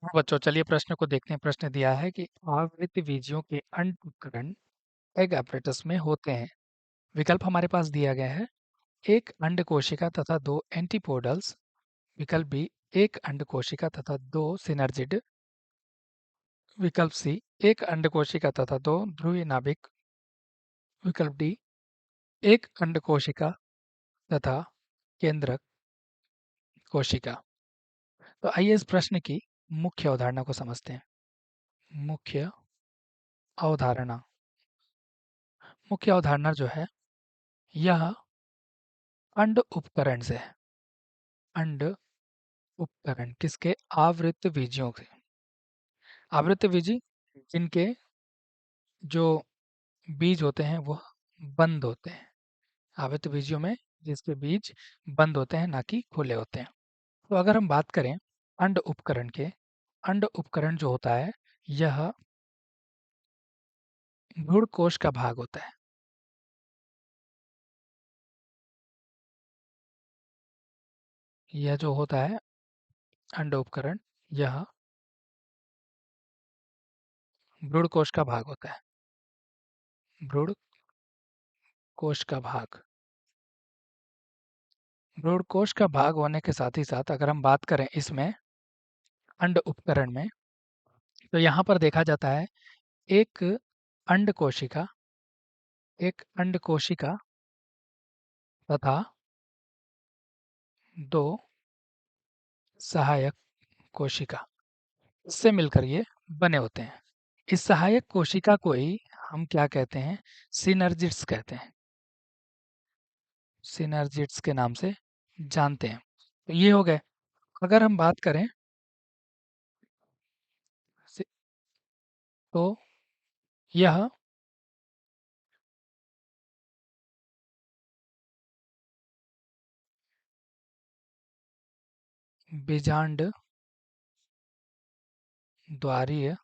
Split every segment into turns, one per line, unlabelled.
हाँ बच्चों, चलिए प्रश्न को देखते हैं। प्रश्न दिया है कि आवृत्त बीजियों के अंडकरण एग apparatus में होते हैं। विकल्प हमारे पास दिया गया है, एक अंड कोशिका तथा दो एंटीपोडल्स। विकल्प बी, एक अंड कोशिका तथा दो सिनर्जिड। विकल्प सी, एक अंड कोशिका तथा दो ध्रुवीय नाभिक। विकल्प डी, एक अंड कोशिका तथा केंद्रक कोशिका। तो आइए इस प्रश्न की मुख्य अवधारणा को समझते हैं। मुख्य अवधारणा मुख्य अवधारणा जो है, यह अंड उपकरण से है। अंड उपकरण किसके? आवृत्त बीजियों के। आवृत्त बीजी जिनके जो बीज होते हैं वो बंद होते हैं। आवृत्त बीजियों में जिसके बीज बंद होते हैं, ना कि खुले होते हैं। तो अगर हम बात करें अंड उपकरण के, अंड उपकरण जो होता है यह भ्रूण कोश का भाग होता है। यह जो होता है अंड उपकरण, यह भ्रूण कोश का भाग होता है। भ्रूण कोश का भाग। भ्रूण कोश का भाग होने के साथ ही साथ अगर हम बात करें इसमें अंड उपकरण में, तो यहाँ पर देखा जाता है एक अंड कोशिका, एक अंड कोशिका तथा दो सहायक कोशिका, इससे मिलकर ये बने होते हैं। इस सहायक कोशिका को ही हम क्या कहते हैं? सिनर्जिड्स कहते हैं। सिनर्जिड्स के नाम से जानते हैं। तो ये हो गए। अगर हम बात करें सि- तो यह बीजांड द्वारीय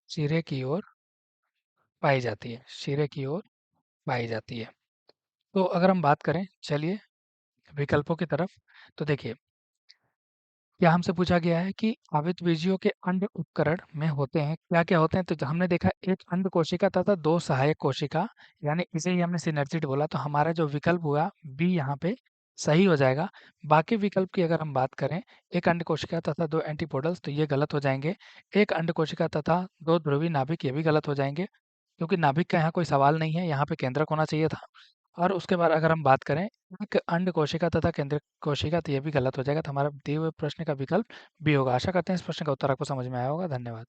सिरे की ओर पाई जाती है। सिरे की ओर पाई जाती है। तो अगर हम बात करें, चलिए विकल्पों की तरफ, तो देखिए क्या हमसे पूछा गया है कि आवृतबीजियों के अंड उपकरण में होते हैं क्या क्या होते हैं। तो हमने देखा एक अंड कोशिका तथा दो सहायक कोशिका, यानी इसे ही हमने सिनर्जिड बोला। तो हमारा जो विकल्प हुआ बी यहाँ पे सही हो जाएगा। बाकी विकल्प की अगर हम बात करें, एक अंड कोशिका तथा दो एंटीपोडल्स, तो ये गलत हो जाएंगे। एक अंड कोशिका तथा दो ध्रुवीय नाभिक, ये भी गलत हो जाएंगे, क्योंकि नाभिक का यहाँ कोई सवाल नहीं है, यहाँ पे केंद्रक होना चाहिए था। और उसके बाद अगर हम बात करें एक अंड कोशिका तथा केंद्रक कोशिका, तो ये भी गलत हो जाएगा। तो हमारा दिए हुए प्रश्न का विकल्प बी होगा। आशा करते हैं इस प्रश्न का उत्तर आपको समझ में आया होगा। धन्यवाद।